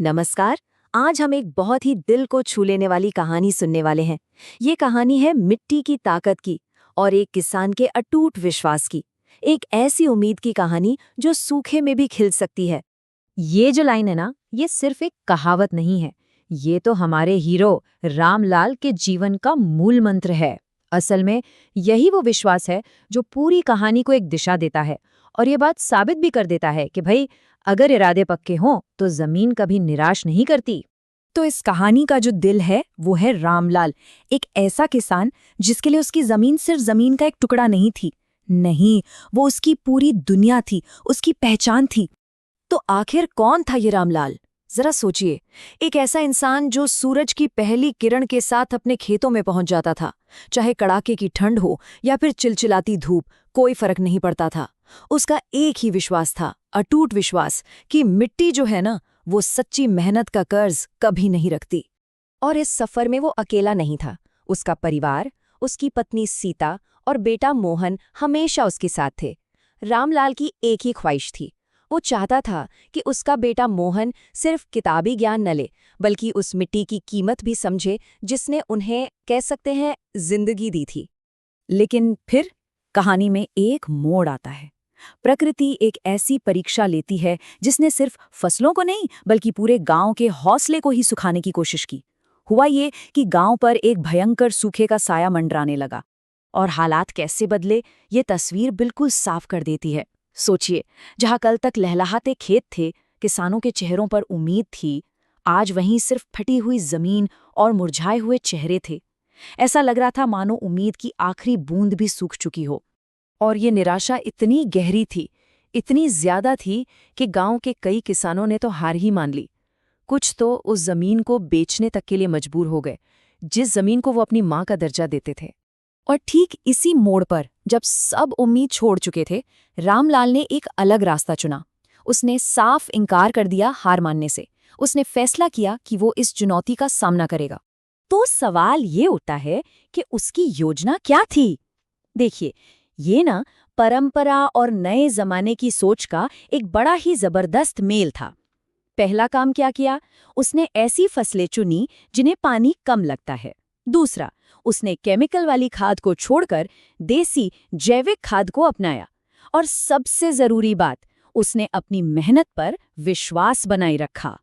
नमस्कार। आज हम एक बहुत ही दिल को छू लेने वाली कहानी सुनने वाले हैं। ये कहानी है मिट्टी की ताकत की और एक किसान के अटूट विश्वास की। एक ऐसी उम्मीद की कहानी जो सूखे में भी खिल सकती है। ये जो लाइन है ना, ये सिर्फ एक कहावत नहीं है। ये तो हमारे हीरो रामलाल के जीवन का मूल मंत्र है। असल में यही वो विश्वास है जो पूरी कहानी को एक दिशा देता है और ये बात साबित भी कर देता है कि भाई, अगर इरादे पक्के हों तो जमीन कभी निराश नहीं करती। तो इस कहानी का जो दिल है वो है रामलाल, एक ऐसा किसान जिसके लिए उसकी जमीन सिर्फ जमीन का एक टुकड़ा नहीं थी। नहीं, वो उसकी पूरी दुनिया थी, उसकी पहचान थी। तो आखिर कौन था ये रामलाल? जरा सोचिए, एक ऐसा इंसान जो सूरज की पहली किरण के साथ अपने खेतों में पहुंच जाता था। चाहे कड़ाके की ठंड हो या फिर चिलचिलाती धूप, कोई फर्क नहीं पड़ता था। उसका एक ही विश्वास था, अटूट विश्वास, कि मिट्टी जो है ना, वो सच्ची मेहनत का कर्ज कभी नहीं रखती। और इस सफर में वो अकेला नहीं था। उसका परिवार, उसकी पत्नी सीता और बेटा मोहन हमेशा उसके साथ थे। रामलाल की एक ही ख्वाहिश थी। वो चाहता था कि उसका बेटा मोहन सिर्फ किताबी ज्ञान न ले, बल्कि उस मिट्टी की कीमत भी समझे जिसने उन्हें, कह सकते हैं, जिंदगी दी थी। लेकिन फिर कहानी में एक मोड़ आता है। प्रकृति एक ऐसी परीक्षा लेती है जिसने सिर्फ फसलों को नहीं बल्कि पूरे गांव के हौसले को ही सुखाने की कोशिश की। हुआ ये कि गांव पर एक भयंकर सूखे का साया मंडराने लगा। और हालात कैसे बदले, ये तस्वीर बिल्कुल साफ कर देती है। सोचिए, जहां कल तक लहलहाते खेत थे, किसानों के चेहरों पर उम्मीद थी, आज वहीं सिर्फ फटी हुई जमीन और मुरझाए हुए चेहरे थे। ऐसा लग रहा था मानो उम्मीद की आखिरी बूंद भी सूख चुकी हो। और ये निराशा इतनी गहरी थी, इतनी ज्यादा थी कि गांव के कई किसानों ने तो हार ही मान ली। कुछ तो उस जमीन को बेचने तक के लिए मजबूर हो गए, जिस जमीन को वो अपनी मां का दर्जा देते थे। और ठीक इसी मोड़ पर, जब सब उम्मीद छोड़ चुके थे, रामलाल ने एक अलग रास्ता चुना। उसने साफ इनकार कर दिया हार मानने से। उसने फैसला किया कि वो इस चुनौती का सामना करेगा। तो सवाल ये उठता है कि उसकी योजना क्या थी? देखिए, ये ना परंपरा और नए जमाने की सोच का एक बड़ा ही जबरदस्त मेल था। पहला काम क्या किया? उसने ऐसी फसलें चुनी जिन्हें पानी कम लगता है। दूसरा, उसने केमिकल वाली खाद को छोड़कर देसी जैविक खाद को अपनाया। और सबसे जरूरी बात, उसने अपनी मेहनत पर विश्वास बनाए रखा।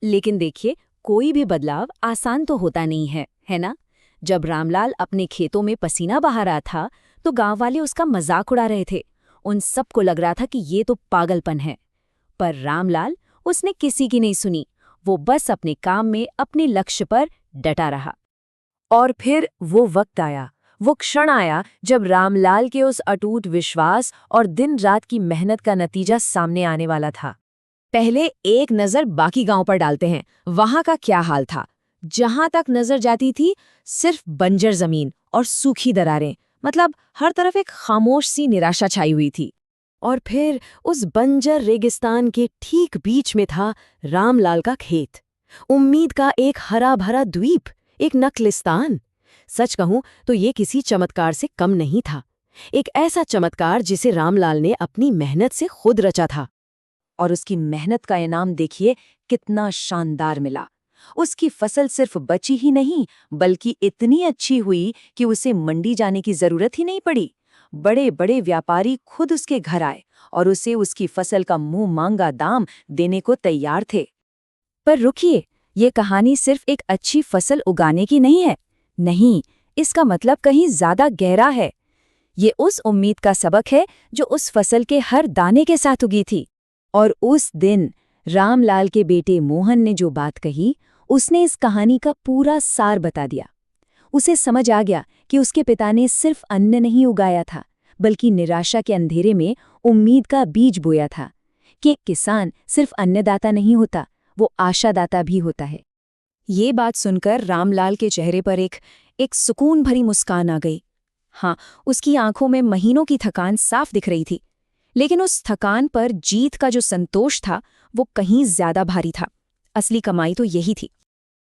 लेकिन देखिए, कोई भी बदलाव आसान तो होता नहीं है ना? जब रामलाल अपने खेतों में पसीना बहा रहा था, तो गांव वाले उसका मजाक उड़ा रहे थे। उन सबको लग रहा था कि ये तो पागलपन है। पर रामलाल, उसने किसी की नहीं सुनी। वो बस अपने काम में, अपने लक्ष्य पर डटा रहा। और फिर वो वक्त आया, वो क्षण आया जब रामलाल के उस अटूट विश्वास और दिन रात की मेहनत का नतीजा सामने आने वाला था। पहले एक नजर बाकी गांव पर डालते हैं। वहां का क्या हाल था? जहां तक नजर जाती थी, सिर्फ बंजर जमीन और सूखी दरारें। मतलब हर तरफ एक खामोश सी निराशा छाई हुई थी। और फिर उस बंजर रेगिस्तान के ठीक बीच में था रामलाल का खेत। उम्मीद का एक हरा भरा द्वीप, एक नक्लिस्तान। सच कहूं तो ये किसी चमत्कार से कम नहीं था। एक ऐसा चमत्कार जिसे रामलाल ने अपनी मेहनत से खुद रचा था। और उसकी मेहनत का इनाम देखिए कितना शानदार मिला। उसकी फसल सिर्फ बची ही नहीं, बल्कि इतनी अच्छी हुई कि उसे मंडी जाने की जरूरत ही नहीं पड़ी। बड़े बड़े व्यापारी खुद उसके घर आए और उसे उसकी फसल का मुंह मांगा दाम देने को तैयार थे। पर रुकिए, ये कहानी सिर्फ एक अच्छी फसल उगाने की नहीं है। नहीं, इसका मतलब कहीं ज्यादा गहरा है। ये उस उम्मीद का सबक है जो उस फसल के हर दाने के साथ उगी थी। और उस दिन रामलाल के बेटे मोहन ने जो बात कही, उसने इस कहानी का पूरा सार बता दिया। उसे समझ आ गया कि उसके पिता ने सिर्फ अन्न नहीं उगाया था, बल्कि निराशा के अंधेरे में उम्मीद का बीज बोया था। कि एक किसान सिर्फ अन्नदाता नहीं होता, वो आशादाता भी होता है। ये बात सुनकर रामलाल के चेहरे पर एक सुकून भरी मुस्कान आ गई। हाँ, उसकी आंखों में महीनों की थकान साफ दिख रही थी। लेकिन उस थकान पर जीत का जो संतोष था, वो कहीं ज्यादा भारी था। असली कमाई तो यही थी।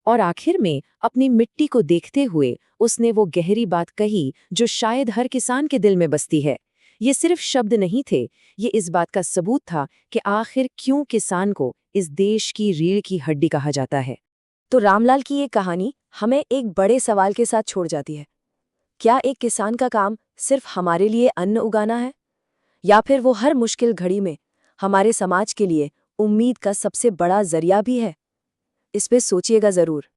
और आखिर में अपनी मिट्टी को देखते हुए उसने वो गहरी बात कही जो शायद हर किसान के दिल में बसती है। ये सिर्फ शब्द नहीं थे, ये इस बात का सबूत था कि आखिर क्यों किसान को इस देश की रीढ़ की हड्डी कहा जाता है। तो रामलाल की ये कहानी हमें एक बड़े सवाल के साथ छोड़ जाती है। क्या एक किसान का काम सिर्फ हमारे लिए अन्न उगाना है, या फिर वो हर मुश्किल घड़ी में हमारे समाज के लिए उम्मीद का सबसे बड़ा जरिया भी है? इस पे सोचिएगा जरूर।